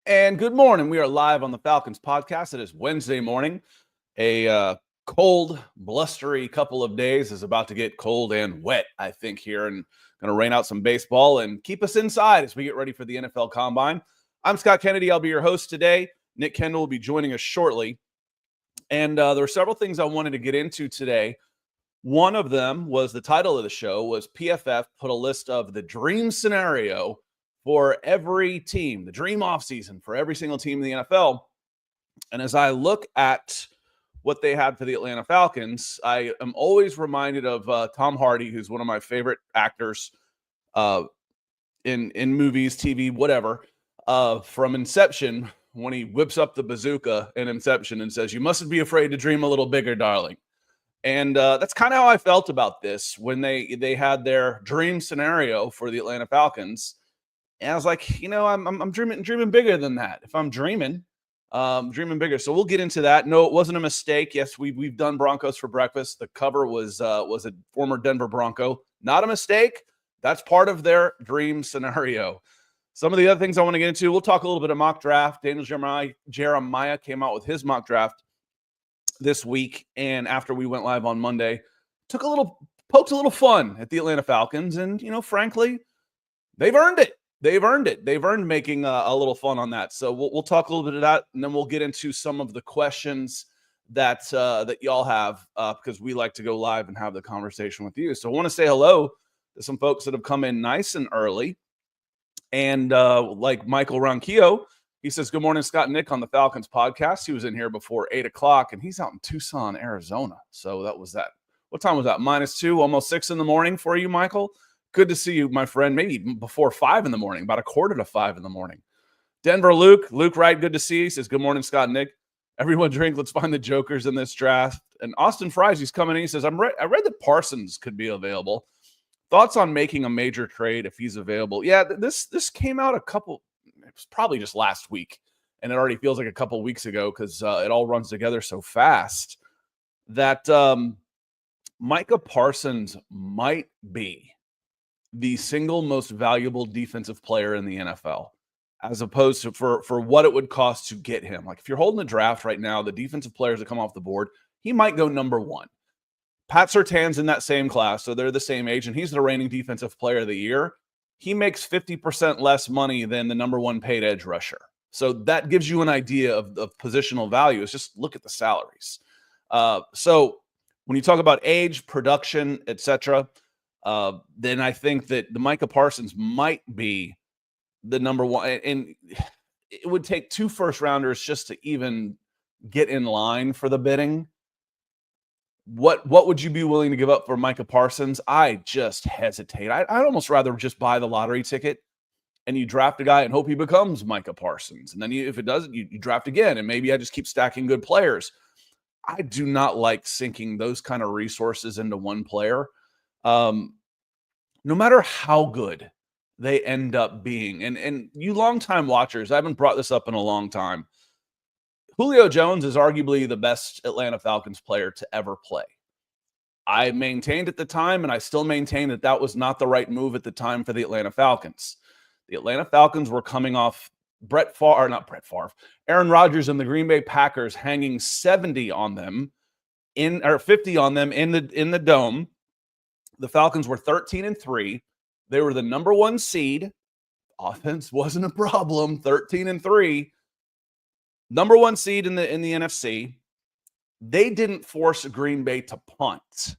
And good morning. We are live on the Falcons Podcast. It is Wednesday morning. A cold, blustery couple of days is about to get cold and wet, I think, here, and going to rain out some baseball and keep us inside as we get ready for the NFL Combine. I'm Scott Kennedy. I'll be your host today. Nick Kendall will be joining us shortly. And there are several things I wanted to get into today. One of them was the title of the show was PFF put a list of the dream scenario for every team, the dream offseason for every single team in the NFL. And as I look at what they had for the Atlanta Falcons, I am always reminded of Tom Hardy, who's one of my favorite actors in movies, TV, whatever, from Inception, when he whips up the bazooka in Inception and says, "You mustn't be afraid to dream a little bigger, darling." And that's kind of how I felt about this when they had their dream scenario for the Atlanta Falcons. And I was like, I'm dreaming bigger than that. If I'm dreaming bigger. So we'll get into that. No, it wasn't a mistake. Yes, we've done Broncos for breakfast. The cover was a former Denver Bronco. Not a mistake. That's part of their dream scenario. Some of the other things I want to get into, we'll talk a little bit of mock draft. Daniel Jeremiah came out with his mock draft this week, and after we went live on Monday, poked a little fun at the Atlanta Falcons, and frankly, they've earned it. They've earned making a little fun on that. So we'll talk a little bit of that, and then we'll get into some of the questions that y'all have because we like to go live and have the conversation with you. So I want to say hello to some folks that have come in nice and early, and like Michael Ronquillo, he says, "Good morning, Scott and Nick on the Falcons podcast." He was in here before 8:00, and he's out in Tucson, Arizona. So that was that. What time was that? -2, almost 6 in the morning for you, Michael. Good to see you, my friend. Maybe even before 5 in the morning, about 4:45 in the morning. Denver Luke Wright, good to see you. He says, "Good morning, Scott and Nick. Everyone drink. Let's find the jokers in this draft." And Austin Fries, he's coming in. He says, I read that Parsons could be available. Thoughts on making a major trade if he's available? Yeah, this came out it was probably just last week, and it already feels like a couple weeks ago because it all runs together so fast that Micah Parsons might be the single most valuable defensive player in the NFL, as opposed to for what it would cost to get him. Like if you're holding a draft right now, the defensive players that come off the board, he might go number one. Pat Surtain's in that same class, so they're the same age, and he's the reigning defensive player of the year. He makes 50% less money than the number one paid edge rusher. So that gives you an idea of positional value. It's just look at the salaries. So when you talk about age, production, etc., then I think that the Micah Parsons might be the number one. And it would take 2 first-rounders just to even get in line for the bidding. What would you be willing to give up for Micah Parsons? I just hesitate. I'd almost rather just buy the lottery ticket and you draft a guy and hope he becomes Micah Parsons. And then if it doesn't, you draft again. And maybe I just keep stacking good players. I do not like sinking those kind of resources into one player. No matter how good they end up being. And you longtime watchers, I haven't brought this up in a long time. Julio Jones is arguably the best Atlanta Falcons player to ever play. I maintained at the time, and I still maintain that was not the right move at the time for the Atlanta Falcons. The Atlanta Falcons were coming off Aaron Rodgers and the Green Bay Packers hanging 70 on them 50 on them in the dome. The Falcons were 13-3. They were the number 1 seed. Offense wasn't a problem. 13-3. Number 1 seed in the NFC. They didn't force Green Bay to punt.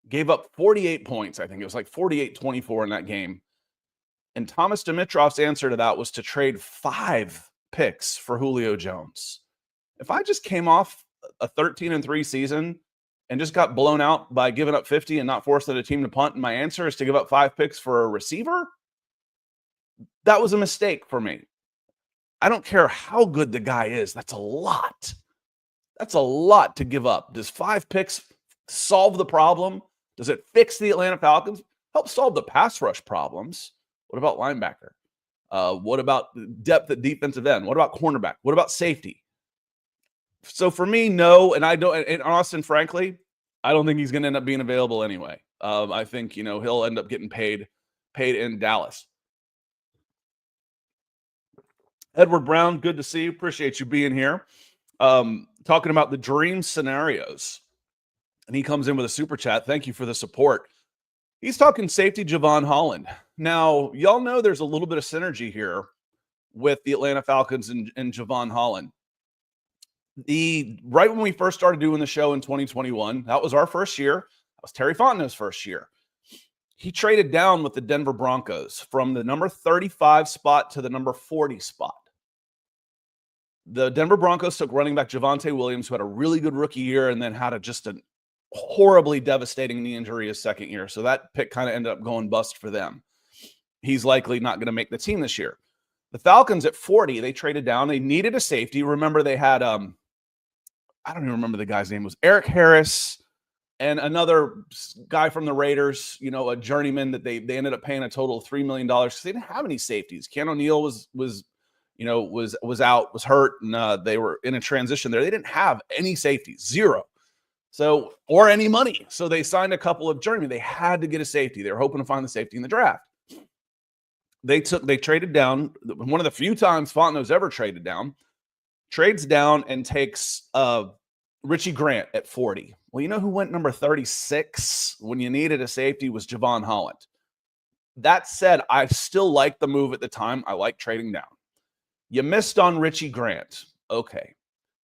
Gave up 48 points. I think it was like 48-24 in that game. And Thomas Dimitrov's answer to that was to trade 5 picks for Julio Jones. If I just came off a 13-3 season and just got blown out by giving up 50 and not forcing a team to punt, and my answer is to give up 5 picks for a receiver, that was a mistake for me. I don't care how good the guy is. That's a lot. That's a lot to give up. Does 5 picks solve the problem? Does it fix the Atlanta Falcons? Help solve the pass rush problems. What about linebacker? What about depth at defensive end? What about cornerback? What about safety? So for me, no. And I don't. And Austin, frankly, I don't think he's going to end up being available anyway. I think he'll end up getting paid in Dallas. Edward Brown, good to see you. Appreciate you being here. Talking about the dream scenarios. And he comes in with a super chat. Thank you for the support. He's talking safety Javon Holland. Now, y'all know there's a little bit of synergy here with the Atlanta Falcons and Javon Holland. Right when we first started doing the show in 2021, that was our first year. That was Terry Fontenot's first year. He traded down with the Denver Broncos from the number 35 spot to the number 40 spot. The Denver Broncos took running back Javonte Williams, who had a really good rookie year and then had just a horribly devastating knee injury his second year. So that pick kind of ended up going bust for them. He's likely not going to make the team this year. The Falcons at 40, they traded down. They needed a safety. Remember, they had, I don't even remember the guy's name. It was Eric Harris and another guy from the Raiders, a journeyman that they ended up paying a total of $3 million because they didn't have any safeties. Ken O'Neal was out, was hurt, and they were in a transition there. They didn't have any safeties, zero. So, or any money. So they signed a couple of journeymen. They had to get a safety. They were hoping to find the safety in the draft. They traded down. One of the few times Fontenot's ever traded down, trades down and takes Richie Grant at 40. Well, you know who went number 36 when you needed a safety was Javon Holland. That said, I still liked the move at the time. I like trading down. You missed on Richie Grant. Okay.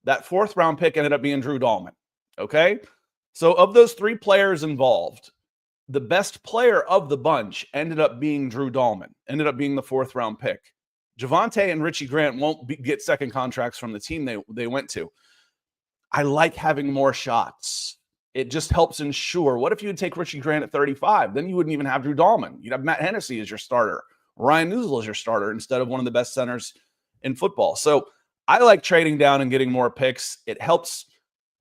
That fourth round pick ended up being Drew Dahlman. Okay. So of those three players involved, the best player of the bunch ended up being Drew Dahlman, ended up being the fourth round pick. Javonte and Richie Grant won't get second contracts from the team they went to. I like having more shots. It just helps ensure. What if you would take Richie Grant at 35? Then you wouldn't even have Drew Dahlman. You'd have Matt Hennessy as your starter, Ryan Newsel as your starter instead of one of the best centers in football. So I like trading down and getting more picks. It helps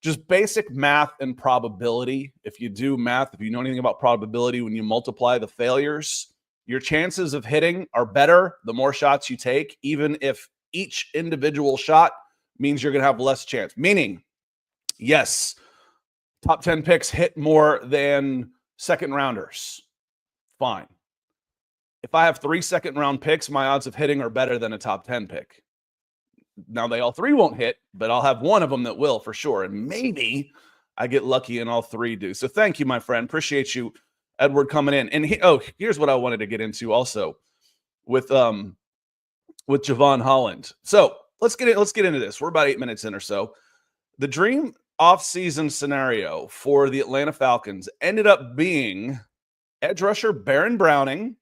just basic math and probability. If you do math, if you know anything about probability, when you multiply the failures, your chances of hitting are better the more shots you take, even if each individual shot means you're going to have less chance. Meaning, yes, top 10 picks hit more than second rounders. Fine. If I have 3 second round picks, my odds of hitting are better than a top 10 pick. Now, they all three won't hit, but I'll have one of them that will for sure. And maybe I get lucky and all three do. So thank you, my friend. Appreciate you, Edward, coming in. And here's what I wanted to get into also with Javon Holland. So let's get into this. We're about 8 minutes in or so. The dream offseason scenario for the Atlanta Falcons ended up being edge rusher Baron Browning,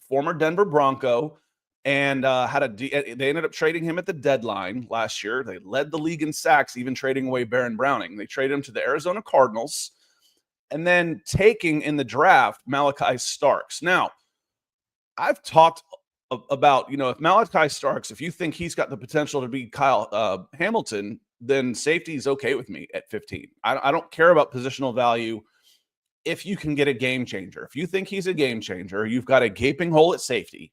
former Denver Bronco, and they ended up trading him at the deadline last year. They led the league in sacks, even trading away Baron Browning. They traded him to the Arizona Cardinals and then taking in the draft Malachi Starks. Now, I've talked about, if Malachi Starks, if you think he's got the potential to be Kyle Hamilton, then safety is okay with me at 15. I don't care about positional value if you can get a game changer. If you think he's a game changer, you've got a gaping hole at safety,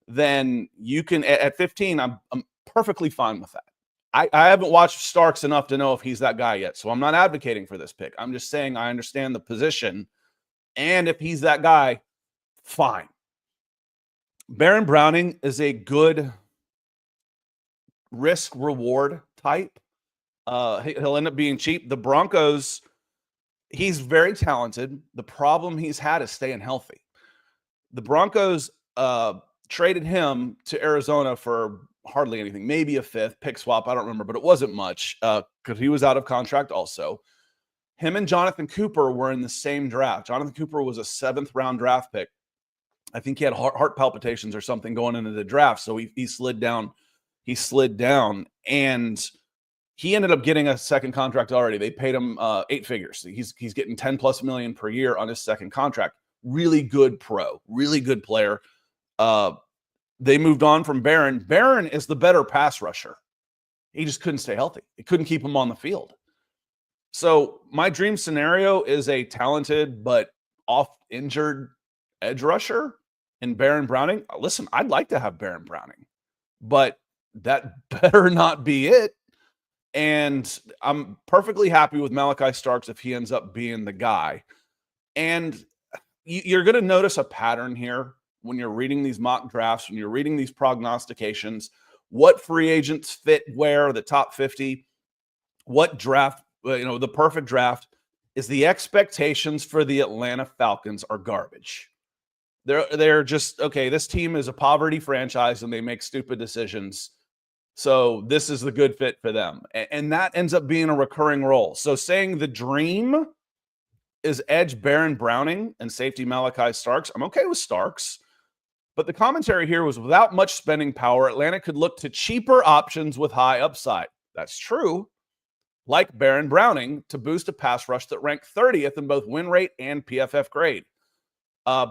then you can, at 15, I'm perfectly fine with that. I haven't watched Starks enough to know if he's that guy yet, so I'm not advocating for this pick. I'm just saying I understand the position, and if he's that guy, fine. Baron Browning is a good risk-reward type. He'll end up being cheap. The Broncos, he's very talented. The problem he's had is staying healthy. The Broncos traded him to Arizona for hardly anything, maybe a fifth pick swap. I don't remember, but it wasn't much because he was out of contract also. Him and Jonathan Cooper were in the same draft. Jonathan Cooper was a 7th round draft pick. I think he had heart palpitations or something going into the draft, so he slid down. He slid down, and he ended up getting a second contract already. They paid him 8 figures. He's getting $10+ million per year on his second contract. Really good pro, really good player. They moved on from Baron. Baron is the better pass rusher. He just couldn't stay healthy. He couldn't keep him on the field. So my dream scenario is a talented but oft-injured edge rusher in Baron Browning. Listen, I'd like to have Baron Browning, but that better not be it. And I'm perfectly happy with Malachi Starks if he ends up being the guy. And you're going to notice a pattern here when you're reading these mock drafts, when you're reading these prognostications. what free agents fit where, the top 50, what draft, the perfect draft is. The expectations for the Atlanta Falcons are garbage. They're just, okay, this team is a poverty franchise and they make stupid decisions. So this is the good fit for them. And that ends up being a recurring role. So saying the dream is edge Baron Browning and safety Malachi Starks, I'm okay with Starks. But the commentary here was without much spending power, Atlanta could look to cheaper options with high upside. That's true. Like Baron Browning to boost a pass rush that ranked 30th in both win rate and PFF grade.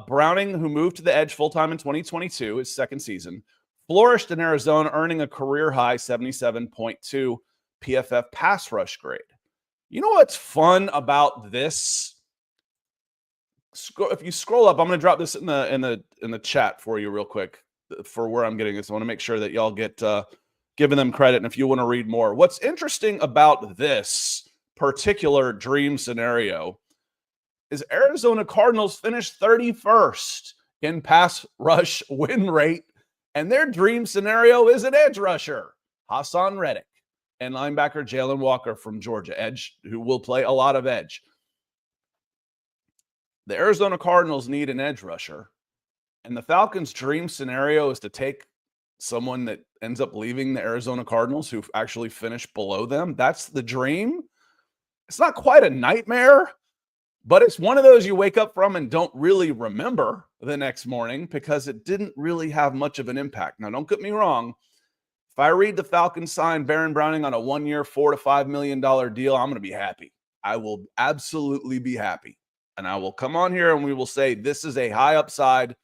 Browning, who moved to the edge full-time in 2022, his second season, flourished in Arizona, earning a career-high 77.2 PFF pass rush grade. You know what's fun about this? If you scroll up, I'm going to drop this in the chat for you real quick for where I'm getting this. I want to make sure that y'all get giving them credit, and if you want to read more. What's interesting about this particular dream scenario is Arizona Cardinals finished 31st in pass rush win rate, and their dream scenario is an edge rusher, Hassan Reddick, and linebacker Jalen Walker from Georgia, edge, who will play a lot of edge. The Arizona Cardinals need an edge rusher, and the Falcons' dream scenario is to take someone that ends up leaving the Arizona Cardinals who actually finished below them. That's the dream. It's not quite a nightmare, but it's one of those you wake up from and don't really remember the next morning because it didn't really have much of an impact. Now, don't get me wrong. If I read the Falcons sign Baron Browning on a 1-year, $4 to $5 million deal, I'm going to be happy. I will absolutely be happy. And I will come on here and we will say this is a high upside,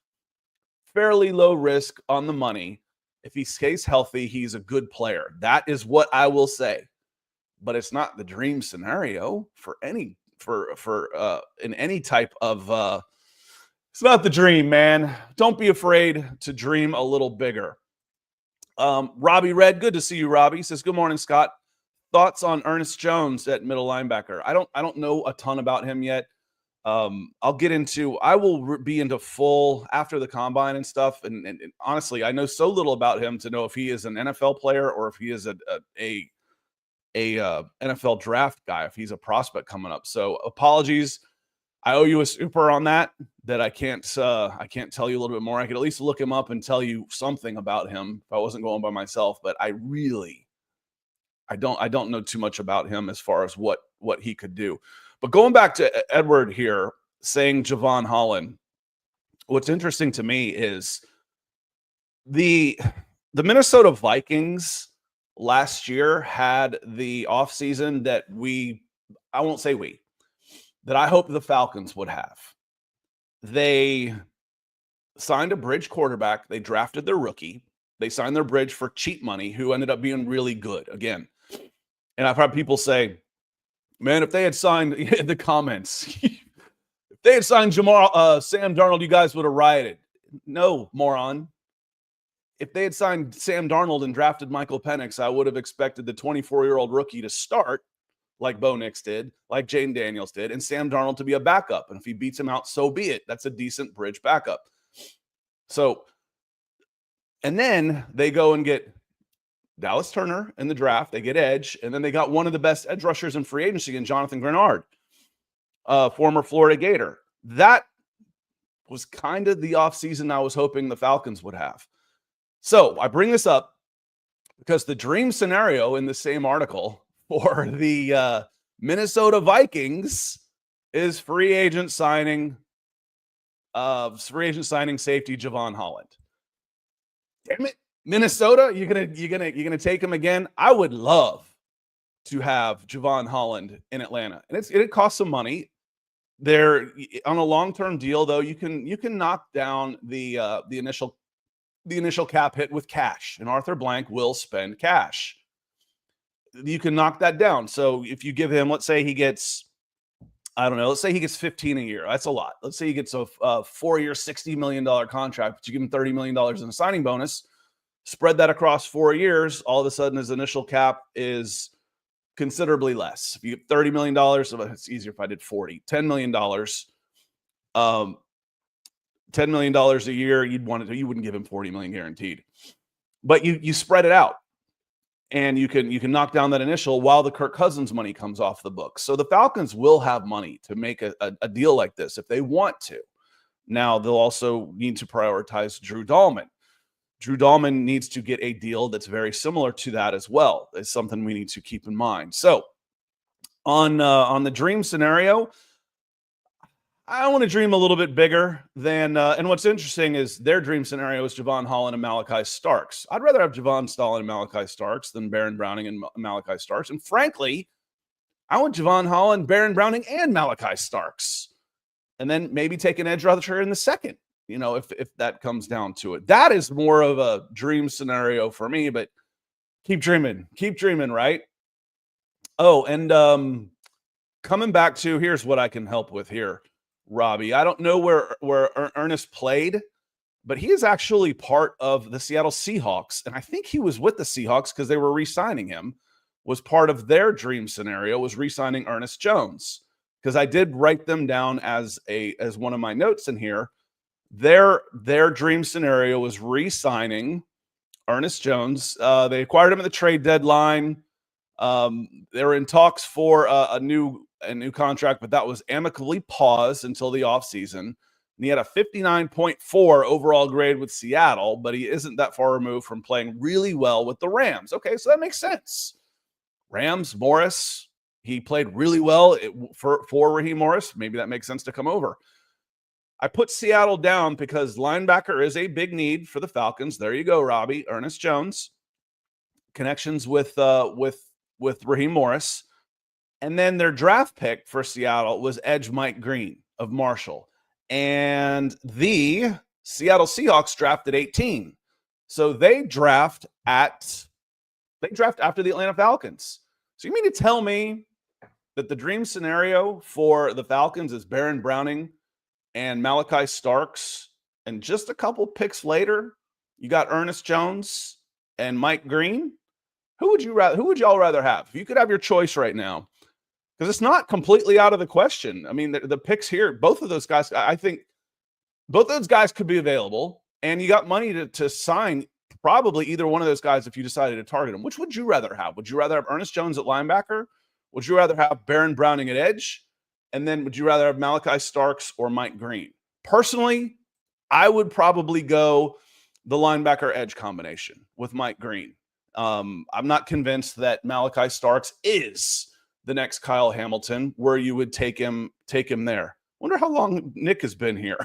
fairly low risk on the money. If he stays healthy, he's a good player. That is what I will say. But it's not the dream scenario for any in any type of it's not the dream, man. Don't be afraid to dream a little bigger. Robbie Red, good to see you, Robbie. Says, good morning, Scott. Thoughts on Ernest Jones at middle linebacker? I don't know a ton about him yet. I will be into full after the combine and stuff. And honestly, I know so little about him to know if he is an NFL player or if he is a NFL draft guy, if he's a prospect coming up. So apologies. I owe you a super on that I can't tell you a little bit more. I could at least look him up and tell you something about him if I wasn't going by myself, but I don't know too much about him as far as what he could do. But going back to Edward here saying Javon Holland, what's interesting to me is the Minnesota Vikings last year had the offseason that I hope the Falcons would have. They signed a bridge quarterback. They drafted their rookie. They signed their bridge for cheap money, who ended up being really good again. And I've heard people say, man, if they had signed in the comments, if they had signed Sam Darnold, you guys would have rioted. No, moron. If they had signed Sam Darnold and drafted Michael Penix, I would have expected the 24-year-old rookie to start like Bo Nix did, like Jane Daniels did, and Sam Darnold to be a backup. And if he beats him out, so be it. That's a decent bridge backup. So, and then they go and get Dallas Turner in the draft. They get edge, and then they got one of the best edge rushers in free agency in Jonathan Grenard, former Florida Gator. That was kind of the offseason I was hoping the Falcons would have. So I bring this up because the dream scenario in the same article for the Minnesota Vikings is free agent signing safety Javon Holland. Damn it. Minnesota, you're gonna take him again. I would love to have Javon Holland in Atlanta, and it costs some money. They're on a long-term deal, though. You can knock down the initial cap hit with cash, and Arthur Blank will spend cash. You can knock that down. So if you give him, let's say he gets 15 a year. That's a lot. Let's say he gets a 4-year, $60 million contract, but you give him $30 million in a signing bonus. Spread that across 4 years, all of a sudden his initial cap is considerably less. If you get $30 million, it's easier if I did 40. $10 million. $10 million a year, you wouldn't give him $40 million guaranteed. but you spread it out. And you can knock down that initial while the Kirk Cousins money comes off the books. So the Falcons will have money to make a deal like this if they want to. Now, they'll also need to prioritize Drew Dalman. Drew Dalman needs to get a deal that's very similar to that as well. It's something we need to keep in mind. So on the dream scenario, I want to dream a little bit bigger than, and what's interesting is their dream scenario is Javon Holland and Malachi Starks. I'd rather have Javon Holland and Malachi Starks than Baron Browning and Malachi Starks. And frankly, I want Javon Holland, Baron Browning, and Malachi Starks. And then maybe take an edge rusher in the second, if that comes down to it. That is more of a dream scenario for me, but keep dreaming, right? Oh, and coming back to, here's what I can help with here. Robbie, I don't know where Ernest played, but he is actually part of the Seattle Seahawks. And I think he was with the Seahawks because they were re-signing him, was part of their dream scenario, was re-signing Ernest Jones. Because I did write them down as one of my notes in here. Their dream scenario was re-signing Ernest Jones. They acquired him at the trade deadline. They were in talks for a new contract, but that was amicably paused until the offseason. And he had a 59.4 overall grade with Seattle, but he isn't that far removed from playing really well with the Rams. Okay, so that makes sense. Rams, Morris, he played really well for Raheem Morris. Maybe that makes sense to come over. I put Seattle down because linebacker is a big need for the Falcons. There you go, Robbie. Ernest Jones, connections with Raheem Morris. And then their draft pick for Seattle was edge Mike Green of Marshall. And the Seattle Seahawks drafted 18. So they draft after the Atlanta Falcons. So you mean to tell me that the dream scenario for the Falcons is Baron Browning and Malachi Starks, and just a couple picks later, you got Ernest Jones and Mike Green? Who would y'all rather have? If you could have your choice right now, because it's not completely out of the question. I mean, the picks here, both of those guys, I think both of those guys could be available, and you got money to sign probably either one of those guys if you decided to target them. Which would you rather have? Would you rather have Ernest Jones at linebacker? Would you rather have Baron Browning at edge? And then would you rather have Malachi Starks or Mike Green? Personally, I would probably go the linebacker edge combination with Mike Green. I'm not convinced that Malachi Starks is the next Kyle Hamilton, where you would take him there. Wonder how long Nick has been here.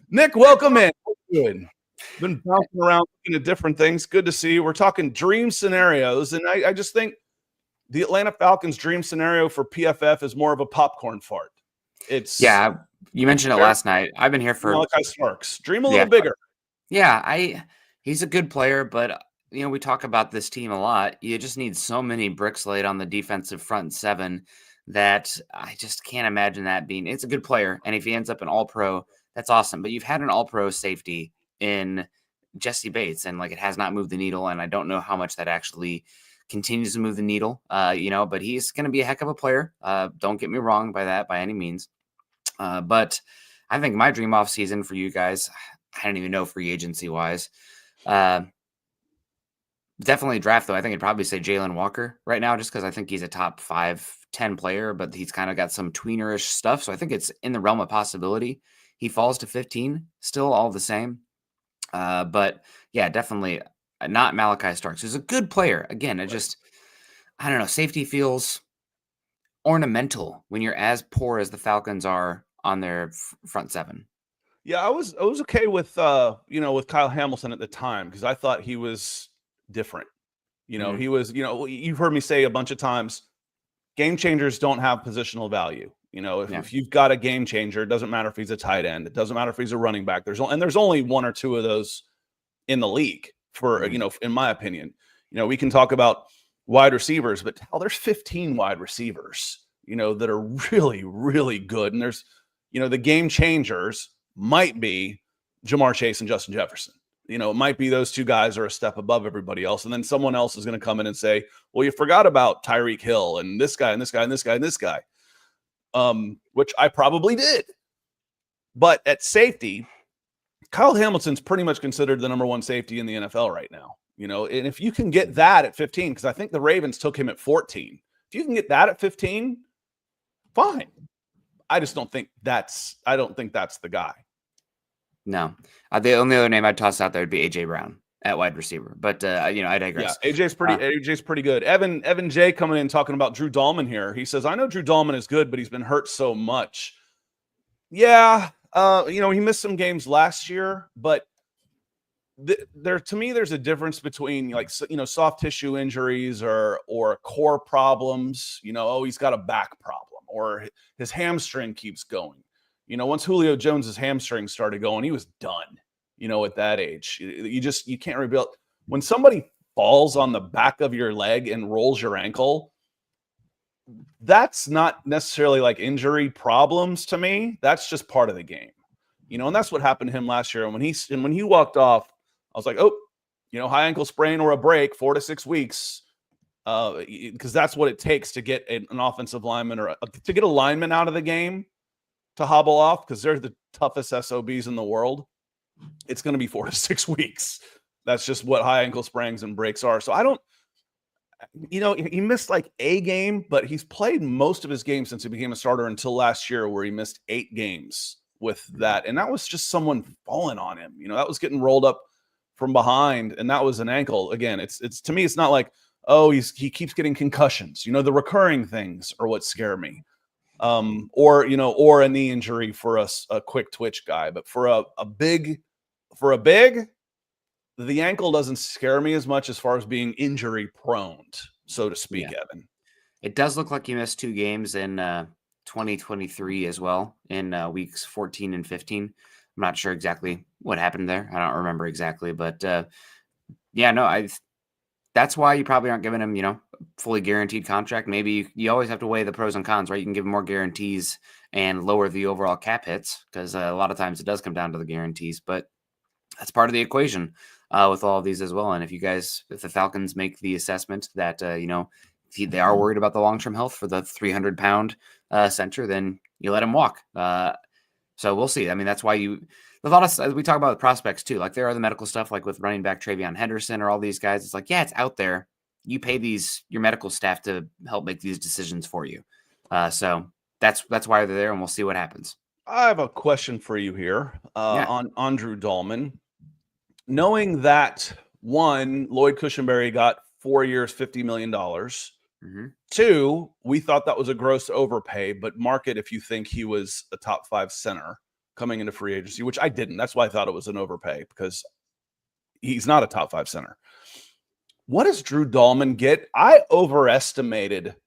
Nick, welcome in. Good. Been bouncing around looking at different things. Good to see you. We're talking dream scenarios, and I just think the Atlanta Falcons dream scenario for PFF is more of a popcorn fart. Yeah, you mentioned it last night. I've been here for Malachi Starks. Dream a little bigger. Yeah, he's a good player, but we talk about this team a lot. You just need so many bricks laid on the defensive front seven that I just can't imagine that being. It's a good player, and if he ends up an All-Pro, that's awesome. But you've had an All-Pro safety in Jesse Bates, and it has not moved the needle, and I don't know how much that actually continues to move the needle, but he's going to be a heck of a player. Don't get me wrong by any means. But I think my dream off season for you guys, I don't even know free agency wise. Definitely draft though. I think I'd probably say Jalen Walker right now, just because I think he's a top 5-10 player, but he's kind of got some tweenerish stuff. So I think it's in the realm of possibility. He falls to 15, still all the same. But yeah, definitely not Malachi Starks, who's a good player. Again, I don't know. Safety feels ornamental when you're as poor as the Falcons are on their front seven. Yeah, I was okay with with Kyle Hamilton at the time because I thought he was different. He was, you've heard me say a bunch of times, game changers don't have positional value. If you've got a game changer, it doesn't matter if he's a tight end. It doesn't matter if he's a running back. There's only one or two of those in the league for, in my opinion. We can talk about wide receivers, but there's 15 wide receivers, that are really, really good. And there's, the game changers might be Jamar Chase and Justin Jefferson. It might be those two guys are a step above everybody else. And then someone else is going to come in and say, well, you forgot about Tyreek Hill and this guy and this guy and this guy and this guy. Which I probably did. But at safety, Kyle Hamilton's pretty much considered the number one safety in the NFL right now. And if you can get that at 15, because I think the Ravens took him at 14. If you can get that at 15, fine. I don't think that's the guy. No. The only other name I'd toss out there would be A.J. Brown at wide receiver. But, I digress. Yeah, AJ's pretty good. Evan J coming in talking about Drew Dahlman here. He says, I know Drew Dahlman is good, but he's been hurt so much. Yeah, he missed some games last year, but to me, there's a difference between soft tissue injuries or core problems. He's got a back problem or his hamstring keeps going. Once Julio Jones's hamstring started going, he was done. At that age, you can't rebuild. When somebody falls on the back of your leg and rolls your ankle, that's not necessarily like injury problems to me. That's just part of the game, and that's what happened to him last year. And when he walked off, I was like, oh, high ankle sprain or a break, 4 to 6 weeks, because that's what it takes to get an offensive lineman or to get a lineman out of the game to hobble off, because they're the toughest SOBs in the world. It's going to be 4 to 6 weeks. That's just what high ankle sprains and breaks are. So I don't, he missed like a game, but he's played most of his games since he became a starter until last year, where he missed 8 games with that. And that was just someone falling on him. That was getting rolled up from behind, and that was an ankle. Again, it's to me, it's not like, oh, he keeps getting concussions. The recurring things are what scare me. Or a knee injury for a quick twitch guy. But for a big, the ankle doesn't scare me as much as far as being injury prone, so to speak, yeah. Evan. It does look like he missed 2 games in 2023 as well, in weeks 14 and 15. I'm not sure exactly what happened there. I don't remember exactly, but that's why you probably aren't giving him, fully guaranteed contract. Maybe you always have to weigh the pros and cons, right? You can give him more guarantees and lower the overall cap hits, because a lot of times it does come down to the guarantees, but that's part of the equation with all of these as well. And if the Falcons make the assessment that, they are worried about the long-term health for the 300-pound center, then you let him walk. So we'll see. I mean, that's why a lot of, we talk about the prospects too. Like, there are the medical stuff, like with running back Travion Henderson or all these guys. It's like, yeah, it's out there. You pay your medical staff to help make these decisions for you. So that's why they're there, and we'll see what happens. I have a question for you here on Drew Dahlman. Knowing that, one, Lloyd Cushenberry got 4 years, $50 million. Mm-hmm. 2, we thought that was a gross overpay, but mark it if you think he was a top 5 center coming into free agency, which I didn't. That's why I thought it was an overpay, because he's not a top 5 center. What does Drew Dahlman get? I overestimated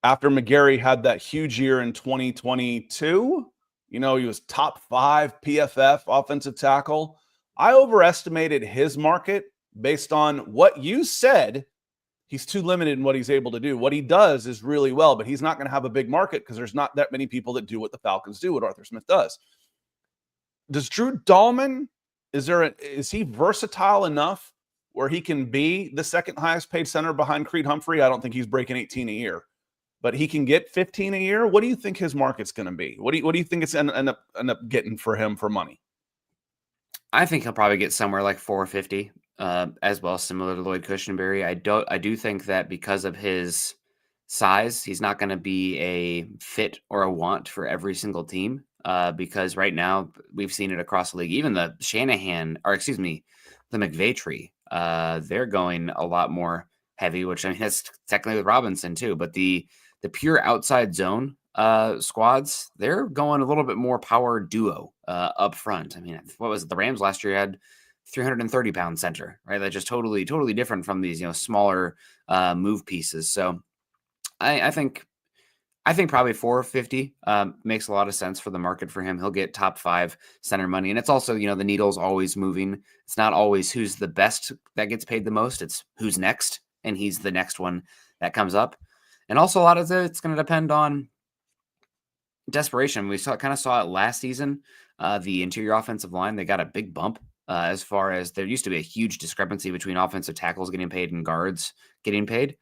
after McGarry had that huge year in 2022. He was top 5 PFF offensive tackle. I overestimated his market based on what you said. He's too limited in what he's able to do. What he does is really well, but he's not going to have a big market because there's not that many people that do what the Falcons do, what Arthur Smith does. Does Drew Dahlman, is he versatile enough where he can be the second highest paid center behind Creed Humphrey? I don't think he's breaking 18 a year, but he can get 15 a year. What do you think his market's going to be? What do you think it's end up getting for him for money? I think he'll probably get somewhere like 450 as well, similar to Lloyd Cushenberry. I do think that because of his size, he's not going to be a fit or a want for every single team, because right now we've seen it across the league. Even the the McVay tree, they're going a lot more heavy, which, I mean, that's technically with Robinson too, but the pure outside zone squads, they're going a little bit more power duo up front. I mean, what was it? The Rams last year had 330-pound center, right? That's just totally different from these, smaller move pieces. So I think probably 450 makes a lot of sense for the market for him. He'll get top 5 center money. And it's also, the needle's always moving. It's not always who's the best that gets paid the most. It's who's next, and he's the next one that comes up. And also a lot of it's going to depend on desperation. We kind of saw it last season. The interior offensive line, they got a big bump as far as there used to be a huge discrepancy between offensive tackles getting paid and guards getting paid.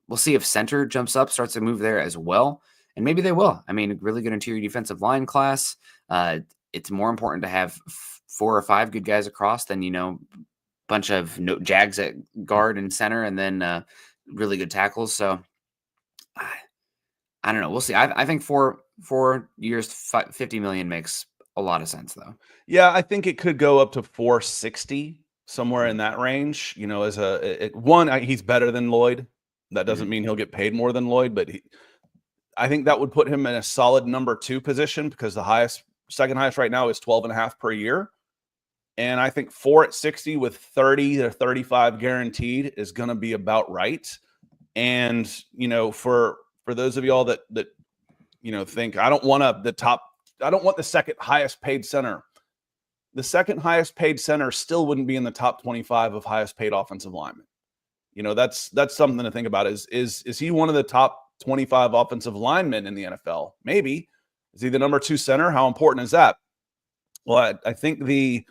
We'll see if center jumps up, starts to move there as well. And maybe they will. I mean, really good interior defensive line class. it's more important to have 4 or 5 good guys across than, bunch of Jags at guard and center, and then really good tackles. So I don't know. We'll see. I think 4 years, $50 million makes a lot of sense, though. Yeah, I think it could go up to 460, somewhere in that range. He's better than Lloyd. That doesn't mean he'll get paid more than Lloyd, but I think that would put him in a solid number 2 position, because the second highest right now is 12.5 per year. And I think 4 at 60 with 30 to 35 guaranteed is going to be about right. And, for those of y'all that think I don't want the second highest paid center. The second highest paid center still wouldn't be in the top 25 of highest paid offensive linemen. That's something to think about. Is he one of the top 25 offensive linemen in the NFL? Maybe. Is he the number 2 center? How important is that? Well, I think the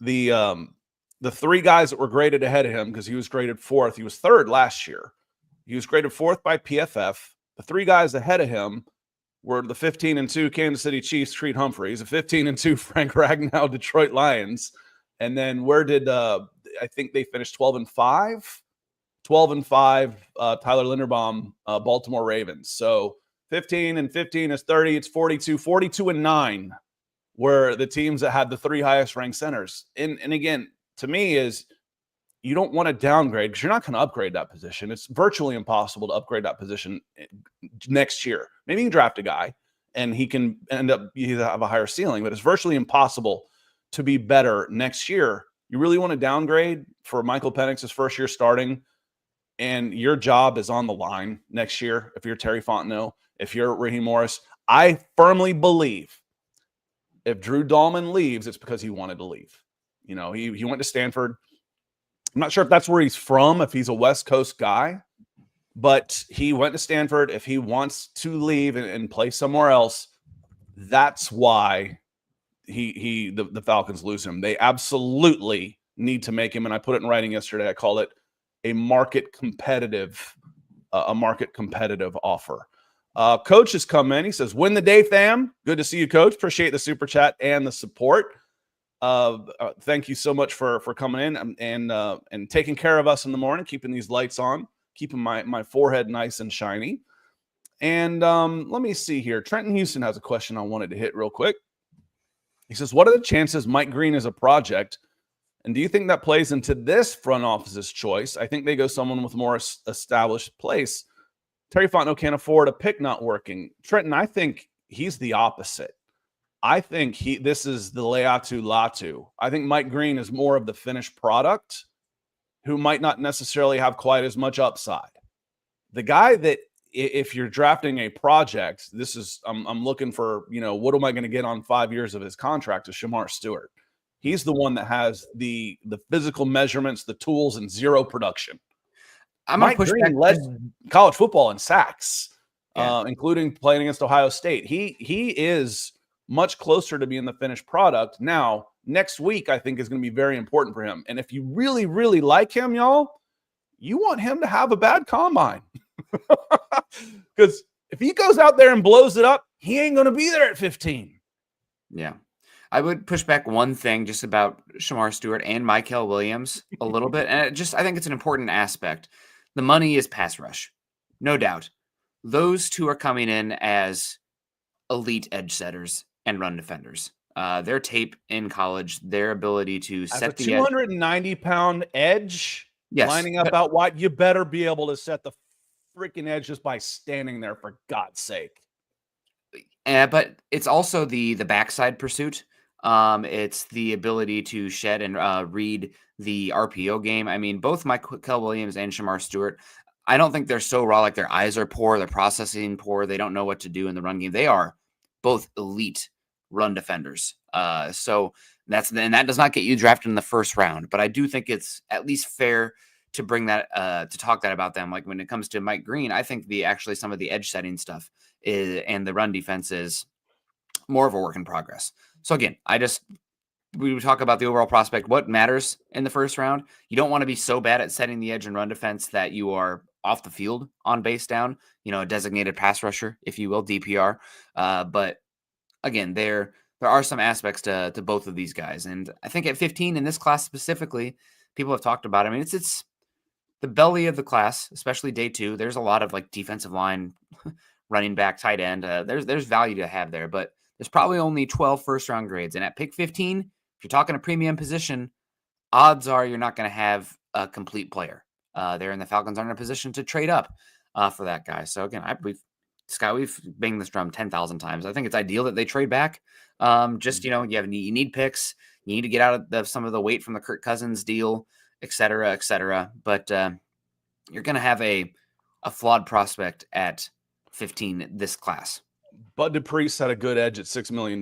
3 guys that were graded ahead of him, because he was graded 4th, he was 3rd last year. He was graded 4th by PFF. The 3 guys ahead of him were the 15-2 Kansas City Chiefs, Creed Humphreys, the 15-2 Frank Ragnow Detroit Lions, and then where did I think they finished 12-5? 12-5 Tyler Linderbaum, Baltimore Ravens. So 15 and 15 is 30. It's 42. 42-9 were the teams that had the 3 highest ranked centers. And again, to me, is you don't want to downgrade, because you're not going to upgrade that position. It's virtually impossible to upgrade that position next year. Maybe you can draft a guy and he can end up have a higher ceiling, but it's virtually impossible to be better next year. You really want to downgrade for Michael Penix's first year starting, and your job is on the line next year. If you're Terry Fontenot, if you're Raheem Morris, I firmly believe if Drew Dahlman leaves, it's because he wanted to leave. He went to Stanford. I'm not sure if that's where he's from, if he's a West Coast guy, but he went to Stanford. If he wants to leave and play somewhere else, that's why the Falcons lose him. They absolutely need to make him, and I put it in writing yesterday. I call it a market competitive offer. Coach has come in. He says, "Win the day, fam." Good to see you, Coach. Appreciate the super chat and the support. Thank you so much for coming in and taking care of us in the morning, keeping these lights on, keeping my forehead nice and shiny. And let me see here. Trenton Houston has a question I wanted to hit real quick. He says, "What are the chances Mike Green is a project? And do you think that plays into this front office's choice? I think they go someone with more established place. Terry Fontenot can't afford a pick not working." Trenton, I think he's the opposite. I think this is the Leatu Latu. I think Mike Green is more of the finished product who might not necessarily have quite as much upside. The guy that, if you're drafting a project, I'm looking for, what am I going to get on 5 years of his contract, is Shamar Stewart. He's the one that has the physical measurements, the tools, and zero production. Mike Green led college football in sacks, including playing against Ohio State. He is much closer to being the finished product. Now, next week, I think, is going to be very important for him. And if you really, really like him, y'all, you want him to have a bad combine. Because if he goes out there and blows it up, he ain't going to be there at 15. Yeah. I would push back one thing just about Shamar Stewart and Mykel Williams a little bit. And I think it's an important aspect. The money is pass rush. No doubt. Those two are coming in as elite edge setters and run defenders. Their tape in college, their ability to set the 290-pound edge, lining up out wide, you better be able to set the freaking edge just by standing there, for God's sake. But it's also the backside pursuit. It's the ability to shed and read the RPO game. I mean, both Mykel Williams and Shamar Stewart, I don't think they're so raw, like their eyes are poor, their processing poor, they don't know what to do in the run game. They are both elite run defenders. So that does not get you drafted in the first round, but I do think it's at least fair to bring that to talk that about them. Like when it comes to Mike Green, I think some of the edge setting stuff and the run defense is more of a work in progress. So again, we would talk about the overall prospect. What matters in the first round? You don't want to be so bad at setting the edge and run defense that you are off the field on base down, a designated pass rusher, if you will, DPR. But again, they're there are some aspects to both of these guys. And I think at 15 in this class specifically, people have talked about it. I mean, it's the belly of the class, especially day 2. There's a lot of like defensive line, running back, tight end. There's value to have there, but there's probably only 12 first-round grades. And at pick 15, if you're talking a premium position, odds are you're not going to have a complete player there, and the Falcons aren't in a position to trade up for that guy. So again, we've banged this drum 10,000 times. I think it's ideal that they trade back. Just, you need picks. You need to get out of some of the weight from the Kirk Cousins deal, et cetera, et cetera. But you're going to have a flawed prospect at 15 this class. Bud Dupree set a good edge at $6 million.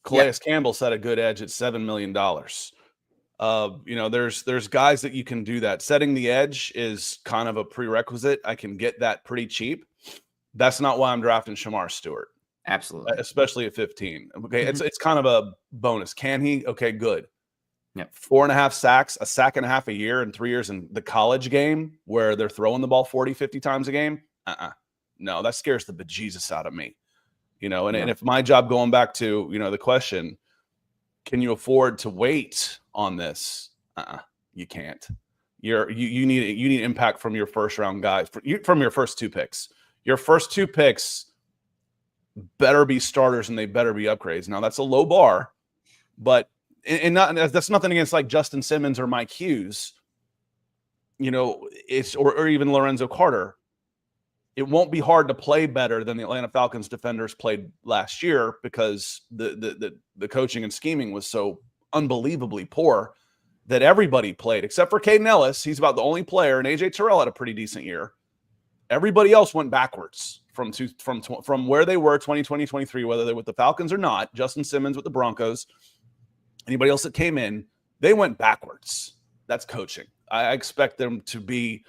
Calais Campbell set a good edge at $7 million. There's guys that you can do that. Setting the edge is kind of a prerequisite. I can get that pretty cheap. That's not why I'm drafting Shamar Stewart. Absolutely. Especially at 15. Okay. Mm-hmm. It's kind of a bonus. Can he? Okay, good. Yep. 4.5 sacks, a sack and a half a year in 3 years in the college game where they're throwing the ball 40, 50 times a game. No, that scares the bejesus out of me. And if my job, going back to, the question, can you afford to wait on this? You can't. You need impact from your first round guys, from your first 2 picks. Your first 2 picks better be starters and they better be upgrades. Now that's a low bar, but that's nothing against like Justin Simmons or Mike Hughes. It's or even Lorenzo Carter. It won't be hard to play better than the Atlanta Falcons defenders played last year because the coaching and scheming was so unbelievably poor that everybody played except for Caden Ellis. He's about the only player, and AJ Terrell had a pretty decent year. Everybody else went backwards from where they were 2020-23, whether they're with the Falcons or not. Justin Simmons with the Broncos, anybody else that came in, they went backwards. That's coaching. I expect them to be,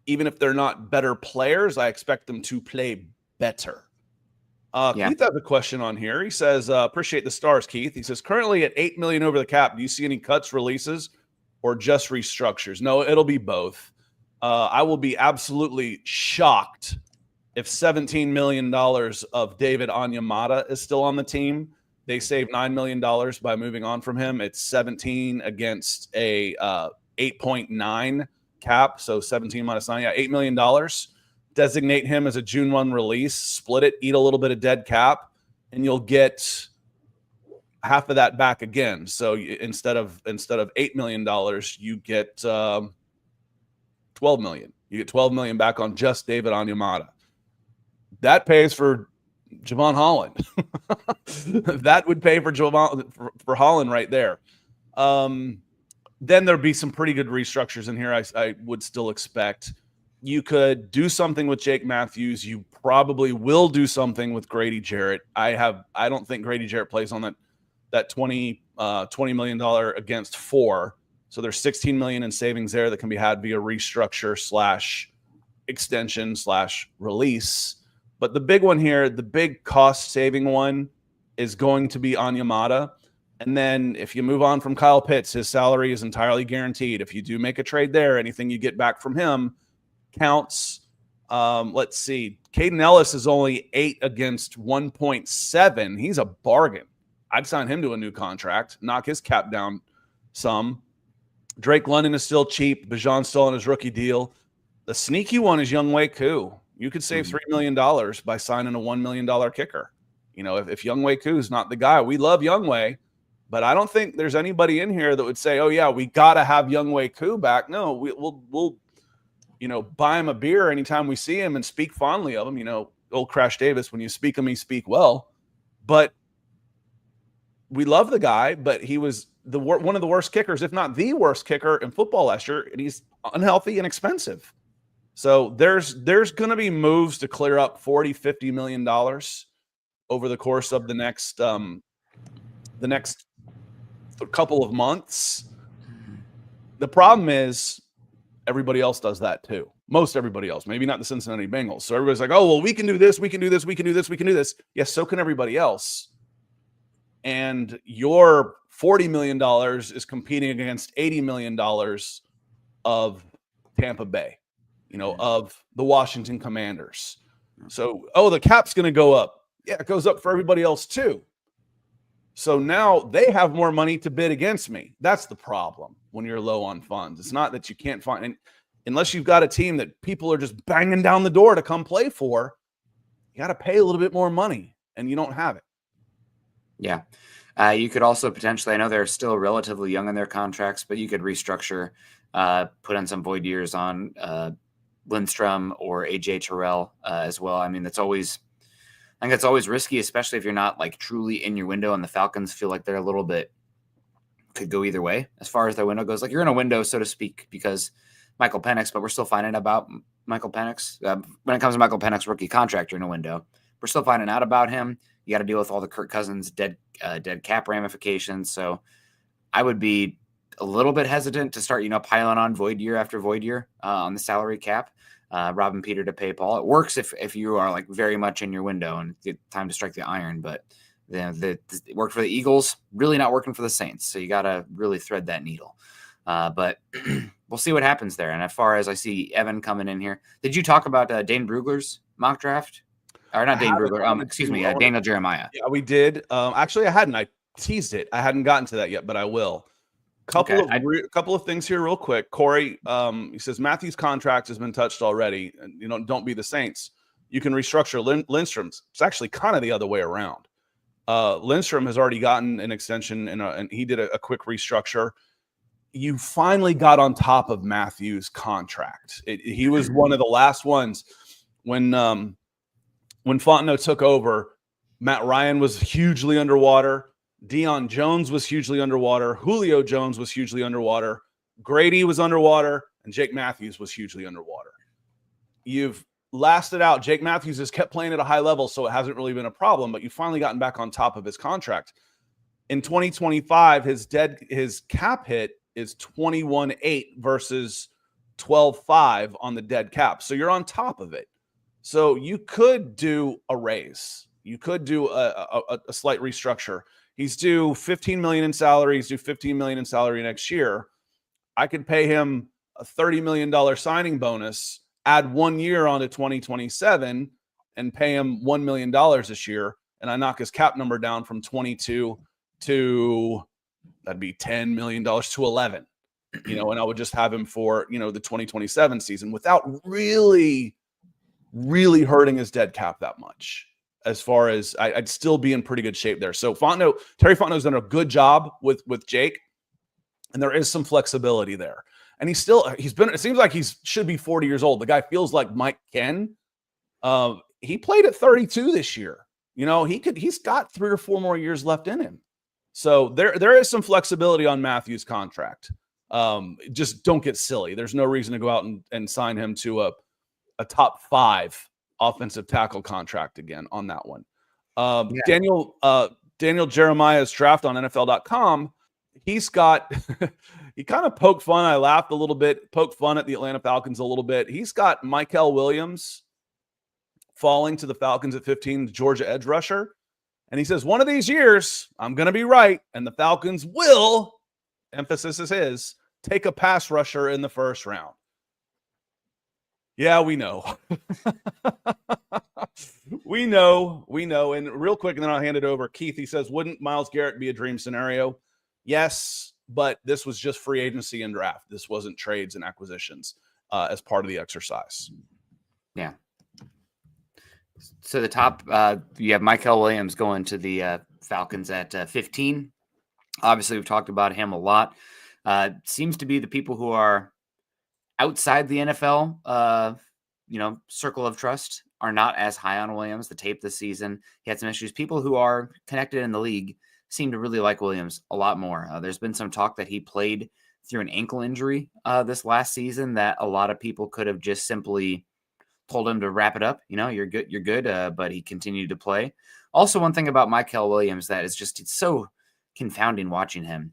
even if they're not better players, I expect them to play better. Keith has a question on here. He says, appreciate the stars, Keith. He says, currently at $8 million over the cap, do you see any cuts, releases, or just restructures? No, it'll be both. I will be absolutely shocked if $17 million of David Onyemata is still on the team. They saved $9 million by moving on from him. It's 17 against a 8.9 cap, so 17 minus 9, $8 million. Designate him as a June 1 release, split it, eat a little bit of dead cap, and you'll get half of that back again. So instead of $8 million, you get $12 million. You get $12 million back on just David Onyemata. That pays for Javon Holland. That would pay for for Holland right there. Then there'd be some pretty good restructures in here. I would still expect. You could do something with Jake Matthews. You probably will do something with Grady Jarrett. I don't think Grady Jarrett plays on that $20 million against 4. So there's $16 million in savings there that can be had via restructure / extension / release. But the big one here, the big cost saving one, is going to be Onyemata. And then if you move on from Kyle Pitts, his salary is entirely guaranteed. If you do make a trade there, anything you get back from him counts. Let's see. Caden Ellis is only 8 against 1.7. He's a bargain. I'd sign him to a new contract, knock his cap down some. Drake London is still cheap. Bijan's still on his rookie deal. The sneaky one is Younghoe Koo. You could save $3 million by signing a $1 million kicker. If Younghoe Koo is not the guy, we love Younghoe, but I don't think there's anybody in here that would say, oh, yeah, we got to have Younghoe Koo back. No, we'll buy him a beer anytime we see him and speak fondly of him. Old Crash Davis, when you speak him, you speak well. But we love the guy, but he was one of the worst kickers, if not the worst kicker in football last year, and he's unhealthy and expensive. So there's going to be moves to clear up $40-50 million over the course of the next couple of months. The problem is everybody else does that too. Most everybody else, maybe not the Cincinnati Bengals. So everybody's like, oh, well, we can do this, we can do this, we can do this, we can do this. Yes, so can everybody else. And your $40 million is competing against $80 million of Tampa Bay, of the Washington Commanders. So, the cap's going to go up. Yeah, it goes up for everybody else too. So now they have more money to bid against me. That's the problem when you're low on funds. It's not that you can't find, and unless you've got a team that people are just banging down the door to come play for, you got to pay a little bit more money, and you don't have it. Yeah. You could also potentially, I know they're still relatively young in their contracts, but you could restructure, put in some void years on Lindstrom or AJ Terrell as well. I mean, I think it's always risky, especially if you're not like truly in your window, and the Falcons feel like they're a little bit, could go either way as far as their window goes. Like you're in a window, so to speak, because Michael Penix, but we're still finding about Michael Penix. When it comes to Michael Penix rookie contract, you're in a window. We're still finding out about him. You got to deal with all the Kirk Cousins dead cap ramifications. So I would be a little bit hesitant to start, piling on void year after void year on the salary cap. Robbing Peter to pay Paul. It works if you are like very much in your window and it's time to strike the iron. But it worked for the Eagles, really not working for the Saints. So you got to really thread that needle. But we'll see what happens there. And as far as I see Evan coming in here, did you talk about Dane Brugler's mock draft? Or not Dane Brugler, excuse me, Daniel Jeremiah. Yeah, we did. Actually, I hadn't. I teased it. I hadn't gotten to that yet, but I will. Couple of things here real quick. Corey, he says Matthews' contract has been touched already. And, don't be the Saints. You can restructure Lindstrom's. It's actually kind of the other way around. Lindstrom has already gotten an extension, and he did a quick restructure. You finally got on top of Matthews' contract. He was one of the last ones when Fontenot took over. Matt Ryan was hugely underwater. Deion Jones was hugely underwater. Julio Jones was hugely underwater. Grady was underwater. And Jake Matthews was hugely underwater. You've lasted out. Jake Matthews has kept playing at a high level, so it hasn't really been a problem, but you've finally gotten back on top of his contract. In 2025, his cap hit is 21.8 versus 12.5 on the dead cap. So you're on top of it. So you could do a raise. You could do a slight restructure. He's due $15 million in salary. He's due $15 million in salary next year. I could pay him a $30 million signing bonus, add 1 year onto 2027, and pay him $1 million this year. And I knock his cap number down from 22 to, that'd be $10 million to 11, and I would just have him for, the 2027 season without really, really hurting his dead cap that much. As far as I'd still be in pretty good shape there. So Terry Fontenot's done a good job with Jake, and there is some flexibility there. And it seems like he should be 40 years old. The guy feels like Mike Ken. He played at 32 this year. He's got 3 or 4 more years left in him. So there is some flexibility on Matthews' contract. Just don't get silly. There's no reason to go out and sign him to a top 5 offensive tackle contract again on that one. Daniel Jeremiah's draft on NFL.com. He's got he kind of poked fun. I laughed a little bit, poked fun at the Atlanta Falcons a little bit. He's got Mykel Williams falling to the Falcons at 15, Georgia edge rusher. And he says, one of these years, I'm going to be right, and the Falcons will, emphasis is his, take a pass rusher in the first round. Yeah, we know. We know. And real quick, and then I'll hand it over. Keith, he says, wouldn't Myles Garrett be a dream scenario? Yes, but this was just free agency and draft. This wasn't trades and acquisitions as part of the exercise. Yeah. So the top, you have Mykel Williams going to the Falcons at 15. Obviously, we've talked about him a lot. Seems to be the people who are outside the NFL, circle of trust are not as high on Williams. The tape this season, he had some issues. People who are connected in the league seem to really like Williams a lot more. There's been some talk that he played through an ankle injury this last season that a lot of people could have just simply told him to wrap it up. You're good, but he continued to play. Also, one thing about Mykel Williams that is just, it's so confounding watching him.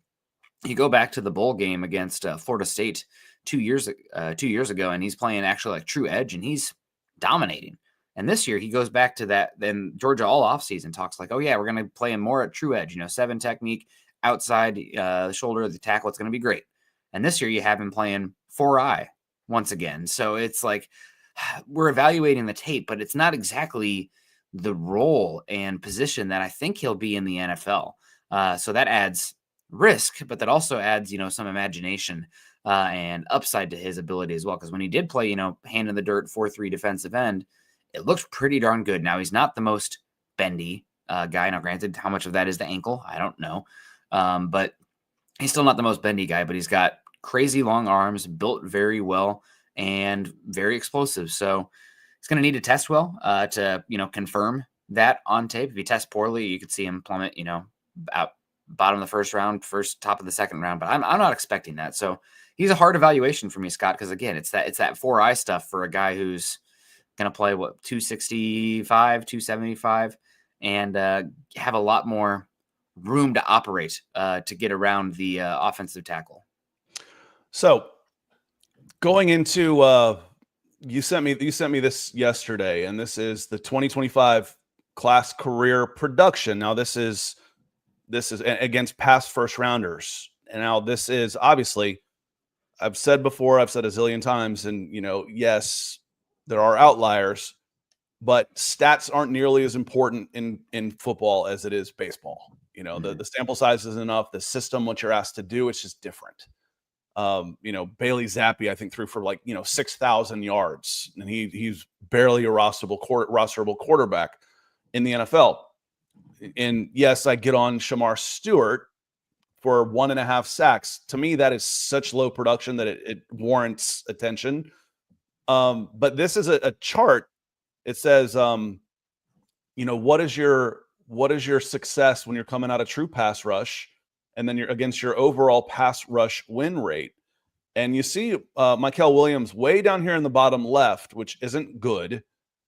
You go back to the bowl game against Florida State 2 years ago, and he's playing actually like true edge, and he's dominating. And this year he goes back to that. Then Georgia all offseason talks like, oh yeah, we're going to play him more at true edge, 7 technique outside the shoulder of the tackle. It's going to be great. And this year you have him playing 4-eye once again. So it's like we're evaluating the tape, but it's not exactly the role and position that I think he'll be in the NFL. So that adds risk, but that also adds, some imagination and upside to his ability as well. Because when he did play, hand in the dirt 4-3 defensive end, it looked pretty darn good. Now, he's not the most bendy guy. Now, granted, how much of that is the ankle? I don't know. But he's still not the most bendy guy, but he's got crazy long arms, built very well, and very explosive. So he's going to need to test well to, confirm that on tape. If he tests poorly, you could see him plummet, out bottom of the first round, top of the second round. But I'm not expecting that. So he's a hard evaluation for me, Scott, because again, it's that 4-eye stuff for a guy who's going to play 265, 275, and have a lot more room to operate to get around the offensive tackle. So going into you sent me this yesterday, and this is the 2025 class career production. Now this is against past first rounders. And now this is obviously, I've said before, I've said a zillion times, and yes, there are outliers, but stats aren't nearly as important in football as it is baseball. The sample size isn't enough. The system, what you're asked to do, it's just different. Bailey Zappi, I think, threw for 6,000 yards, and he's barely a rosterable quarterback in the NFL. And yes, I get on Shamar Stewart for 1.5 sacks. To me, that is such low production that it warrants attention. But this is a chart. It says, what is your success when you're coming out of true pass rush, and then you're against your overall pass rush win rate. And you see Mykel Williams way down here in the bottom left, which isn't good.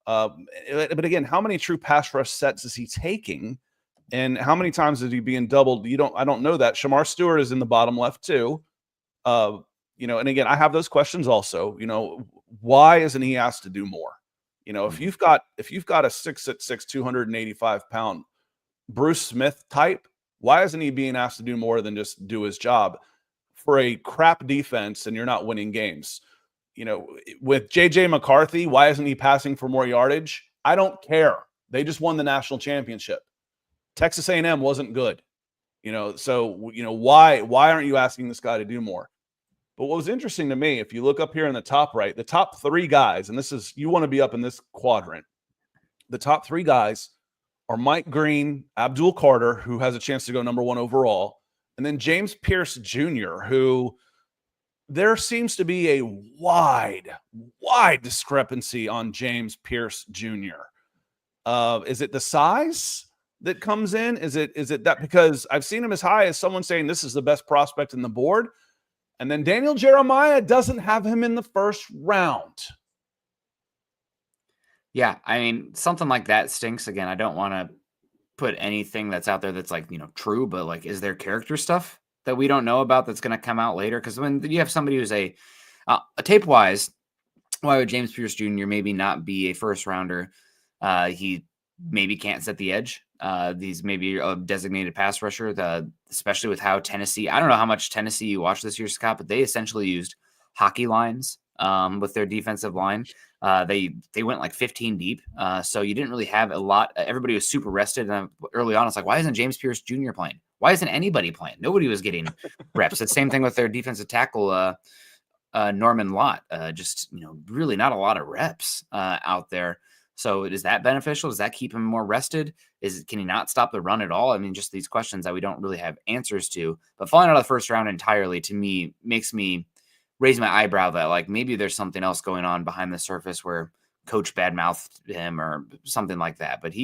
But again, how many true pass rush sets is he taking? And how many times is he being doubled? I don't know that. Shamar Stewart is in the bottom left too. And again, I have those questions also. Why isn't he asked to do more? If you've got a 6'6", 285-pound Bruce Smith type, why isn't he being asked to do more than just do his job for a crap defense and you're not winning games? With JJ McCarthy, why isn't he passing for more yardage? I don't care. They just won the national championship. Texas A&M wasn't good. Why aren't you asking this guy to do more? But what was interesting to me, if you look up here in the top right, the top 3 guys, and you want to be up in this quadrant, the top 3 guys are Mike Green, Abdul Carter, who has a chance to go number 1 overall, and then James Pierce Jr., who there seems to be a wide discrepancy on James Pierce Jr. Is it the size that comes in? Is it that, because I've seen him as high as someone saying this is the best prospect in the board, and then Daniel Jeremiah doesn't have him in the first round. Yeah, I mean, something like that stinks. Again, I don't want to put anything that's out there that's true, but is there character stuff that we don't know about that's going to come out later? Because when you have somebody who's a tape-wise, why would James Pierce Jr. maybe not be a first rounder? He maybe can't set the edge. He's maybe a designated pass rusher, especially with how Tennessee, I don't know how much Tennessee you watched this year, Scott, but they essentially used hockey lines with their defensive line. They went 15 deep. So you didn't really have a lot. Everybody was super rested. And early on, it's why isn't James Pierce Jr. playing? Why isn't anybody playing? Nobody was getting reps. The same thing with their defensive tackle, Norman Lott. Really not a lot of reps out there. So is that beneficial? Does that keep him more rested? Can he not stop the run at all? I mean, just these questions that we don't really have answers to. But falling out of the first round entirely, to me, makes me raise my eyebrow that maybe there's something else going on behind the surface where coach badmouthed him or something like that. But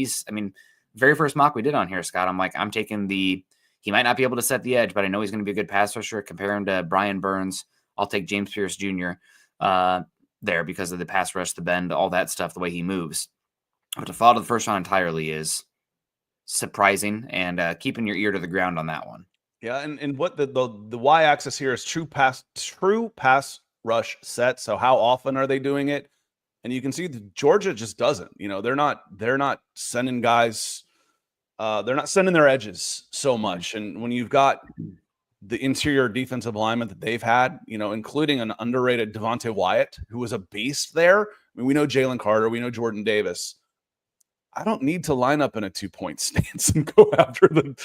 very first mock we did on here, Scott, I'm taking he might not be able to set the edge, but I know he's going to be a good pass rusher. Compare him to Brian Burns. I'll take James Pierce Jr. There because of the pass rush, the bend, all that stuff, the way he moves. But to fall to the first round entirely is surprising, and keeping your ear to the ground on that one. Yeah, and what the y-axis here is true pass rush set. So how often are they doing it? And you can see Georgia just doesn't. They're not sending guys. They're not sending their edges so much. And when you've got the interior defensive alignment that they've had, including an underrated Devontae Wyatt, who was a beast there. I mean, we know Jalen Carter, we know Jordan Davis. I don't need to line up in a 2-point stance and go after them.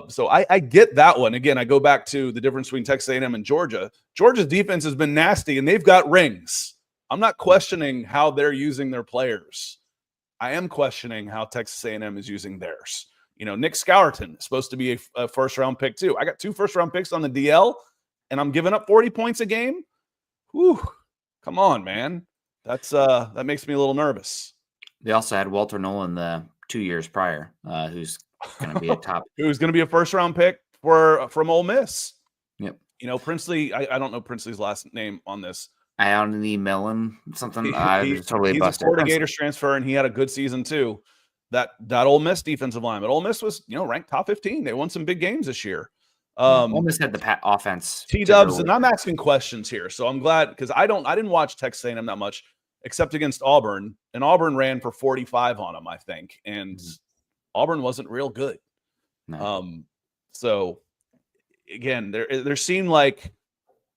So I get that one. Again, I go back to the difference between Texas A&M and Georgia. Georgia's defense has been nasty, and they've got rings. I'm not questioning how they're using their players. I am questioning how Texas A&M is using theirs. Nick Scourton is supposed to be a first-round pick too. I got 2 first-round picks on the DL, and I'm giving up 40 points a game? Whew. Come on, man. That makes me a little nervous. They also had Walter Nolan the 2 years prior, who's going to be a top. Who's going to be a first-round pick from Ole Miss. Yep. Princely, I don't know Princely's last name on this. Ione Mellon, something. He's totally busted. He's a Gators transfer, and he had a good season too. That Ole Miss defensive line, but Ole Miss was ranked top 15. They won some big games this year. Ole Miss had the offense. T-Dubs, and I'm asking questions here, so I'm glad because I didn't watch Texas A&M that much except against Auburn, and Auburn ran for 45 on them, I think, and Auburn wasn't real good. No. So again, there seemed like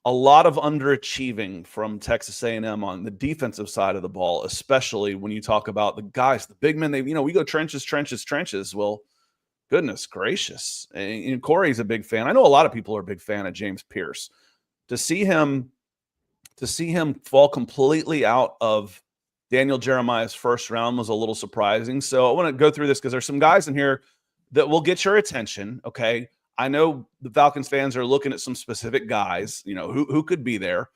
a lot of underachieving from Texas A&M on the defensive side of the ball, especially when you talk about the guys, the big men. We go trenches. Well, goodness gracious. And Corey's a big fan. I know a lot of people are a big fan of James Pierce. To see him fall completely out of Daniel Jeremiah's first round was a little surprising. So I want to go through this because there's some guys in here that will get your attention. Okay. I know the Falcons fans are looking at some specific guys, who could be there.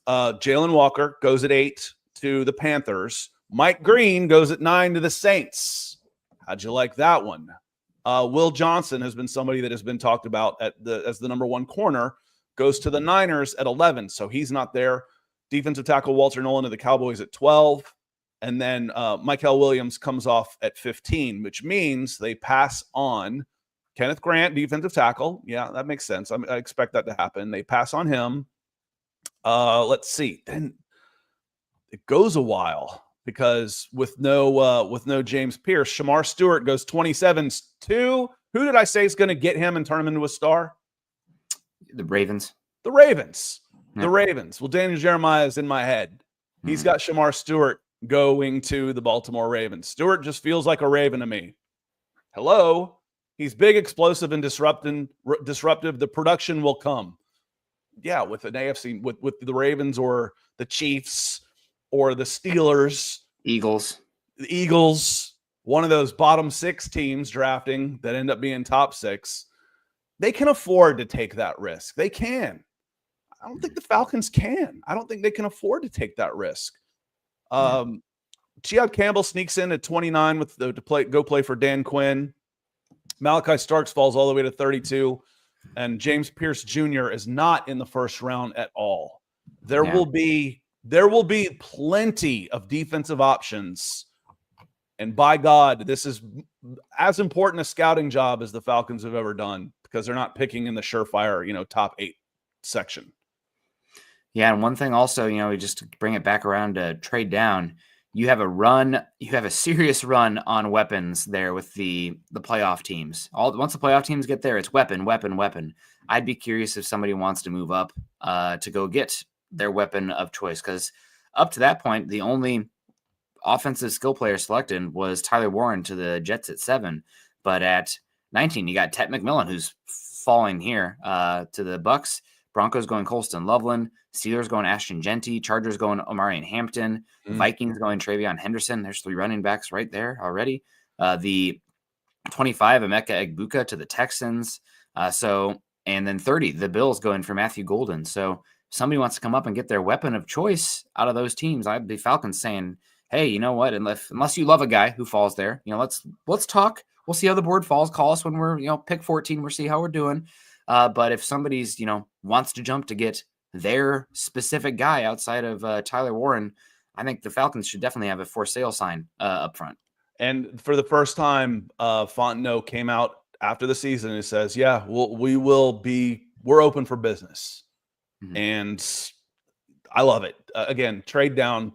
Jalen Walker goes at 8 to the Panthers. Mike Green goes at 9 to the Saints. How'd you like that one? Will Johnson has been somebody that has been talked about as the number 1 corner, goes to the Niners at 11. So he's not there. Defensive tackle Walter Nolan to the Cowboys at 12. And then Michael Williams comes off at 15, which means they pass on Kenneth Grant, defensive tackle. Yeah, that makes sense. I expect that to happen. They pass on him. Let's see. Then it goes a while because with no James Pierce, Shamar Stewart goes 27 to who did I say is going to get him and turn him into a star? The Ravens. The Ravens. Yeah. The Ravens. Well, Daniel Jeremiah is in my head. He's got Shamar Stewart going to the Baltimore Ravens. Stewart just feels like a Raven to me. Hello. He's big, explosive, and disruptive. The production will come. Yeah, with an AFC, with the Ravens or the Chiefs or the Steelers. Eagles. The Eagles, one of those bottom 6 teams drafting that end up being top 6. They can afford to take that risk. They can. I don't think the Falcons can. I don't think they can afford to take that risk. Chiad Campbell sneaks in at 29 go play for Dan Quinn. Malachi Starks falls all the way to 32, and James Pierce Jr. is not in the first round at all. There will be plenty of defensive options, and by God, this is as important a scouting job as the Falcons have ever done because they're not picking in the surefire, top 8 section. Yeah, and one thing also, just to bring it back around to trade down. You have a serious run on weapons there with the playoff teams. Once the playoff teams get there, it's weapon. I'd be curious if somebody wants to move up to go get their weapon of choice because up to that point, the only offensive skill player selected was Tyler Warren to the Jets at 7. But at 19, you got Tet McMillan, who's falling here to the Bucks. Broncos going Colston Loveland. Steelers going Ashton Genty. Chargers going Omarion Hampton. Vikings going Travion Henderson. There's 3 running backs right there already. The 25, Emeka Egbuka to the Texans. And then 30, the Bills going for Matthew Golden. So somebody wants to come up and get their weapon of choice out of those teams. I'd be Falcons saying, hey, you know what? Unless you love a guy who falls there, let's talk. We'll see how the board falls. Call us when we're, pick 14. We'll see how we're doing. But if somebody's, wants to jump to get their specific guy outside of Tyler Warren, I think the Falcons should definitely have a for sale sign up front. And for the first time, Fontenot came out after the season and says, yeah, we're open for business. Mm-hmm. And I love it. Again, trade down.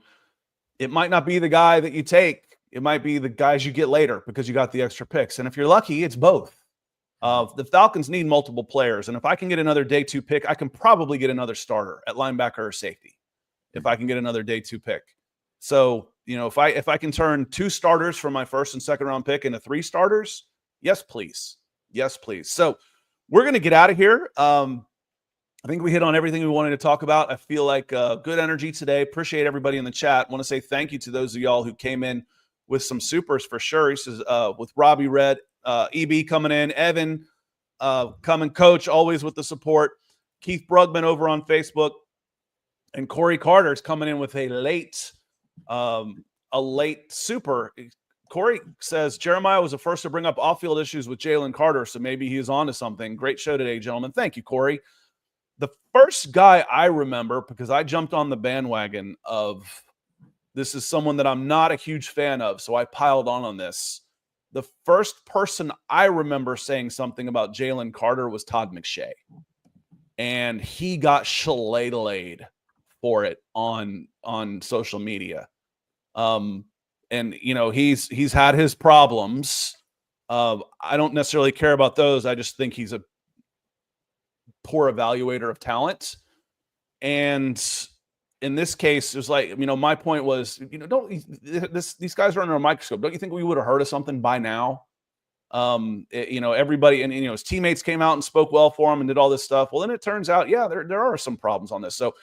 It might not be the guy that you take. It might be the guys you get later because you got the extra picks. And if you're lucky, it's both. The Falcons need multiple players. And if I can get another day 2 pick, I can probably get another starter at linebacker or safety if I can get another day 2 pick. So if I can turn 2 starters from my first and second round pick into 3 starters, yes, please. Yes, please. So we're going to get out of here. I think we hit on everything we wanted to talk about. I feel like good energy today. Appreciate everybody in the chat. Want to say thank you to those of y'all who came in with some supers for sure. He says with Robbie Red, EB coming in, Evan coming, Coach always with the support. Keith Brugman over on Facebook, and Corey Carter's coming in with a late super. Corey says Jeremiah was the first to bring up off-field issues with Jalen Carter, so maybe he is on to something. Great show today, gentlemen. Thank you, Corey. The first guy I remember, because I jumped on the bandwagon of this is someone that I'm not a huge fan of, so I piled on this. The first person I remember saying something about Jalen Carter was Todd McShay. And he got shillayed for it on social media. And he's had his problems. I don't necessarily care about those. I just think he's a poor evaluator of talent. And in this case, it was like, my point was, these guys are under a microscope. Don't you think we would have heard of something by now? Everybody and his teammates came out and spoke well for him and did all this stuff. Well, then it turns out, there are some problems on this. So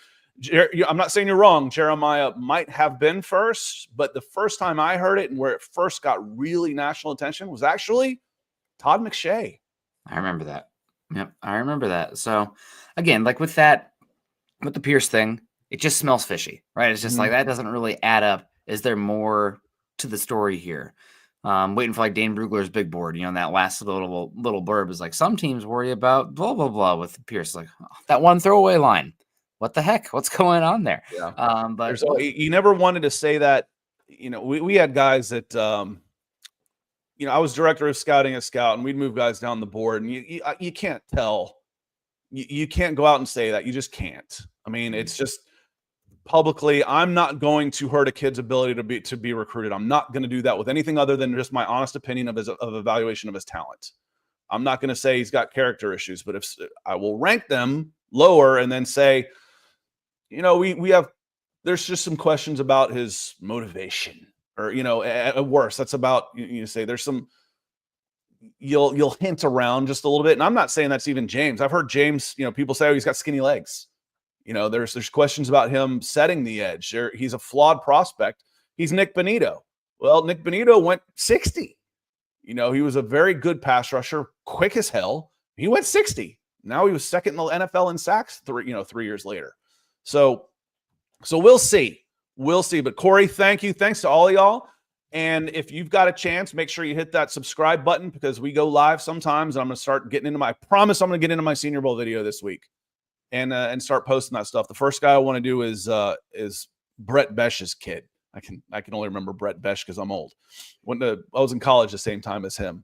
I'm not saying you're wrong. Jeremiah might have been first, but the first time I heard it and where it first got really national attention was actually Todd McShay. I remember that. Yep, I remember that. So again, like with the Pierce thing, it just smells fishy, right? It's just like that doesn't really add up. Is there more to the story here? Waiting for like Dane Brugler's big board, that last little blurb is like some teams worry about blah blah blah with Pierce, like that one throwaway line. What the heck? What's going on there? Yeah. But you never wanted to say that. We had guys that I was director of scouting at Scout, and we'd move guys down the board, and you can't tell. You can't go out and say that. You just can't. I mean, it's just publicly, I'm not going to hurt a kid's ability to be recruited. I'm not going to do that with anything other than just my honest opinion of evaluation of his talent. I'm not going to say he's got character issues, but if I will rank them lower and then say, there's just some questions about his motivation, or at worst, that's about you say there's some. You'll hint around just a little bit, and I'm not saying that's even James. I've heard James, people say, he's got skinny legs. There's questions about him setting the edge. He's a flawed prospect. He's Nick Benito. Well, Nick Benito went 60. He was a very good pass rusher, quick as hell. He went 60. Now he was second in the NFL in sacks 3 years later. So we'll see. We'll see. But Corey, thank you. Thanks to all of y'all. And if you've got a chance, make sure you hit that subscribe button, because we go live sometimes. And I'm going to start getting into I promise I'm going to get into my Senior Bowl video this week and start posting that stuff. The first guy I want to do is Brett Besh's kid. I can only remember Brett Besh because I'm old. I was in college the same time as him.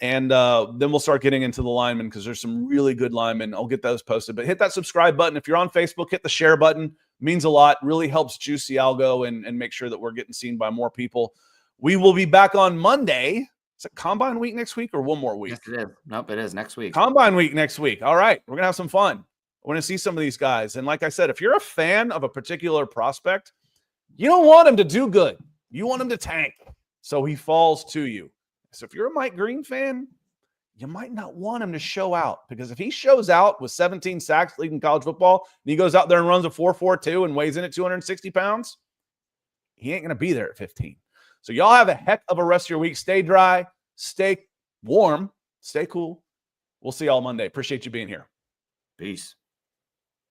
And then we'll start getting into the linemen, because there's some really good linemen. I'll get those posted. But hit that subscribe button. If you're on Facebook, hit the share button. Means a lot. Really helps juice the algo and make sure that we're getting seen by more people. We will be back on Monday. Is it Combine Week next week or one more week? Yes, it is. Nope, it is next week. Combine Week next week. All right. We're going to have some fun. We're going to see some of these guys. And like I said, if you're a fan of a particular prospect, you don't want him to do good. You want him to tank so he falls to you. So if you're a Mike Green fan, you might not want him to show out, because if he shows out with 17 sacks leading college football and he goes out there and runs a 4.42 and weighs in at 260 pounds, he ain't going to be there at 15. So y'all have a heck of a rest of your week. Stay dry, stay warm, stay cool. We'll see y'all Monday. Appreciate you being here. Peace.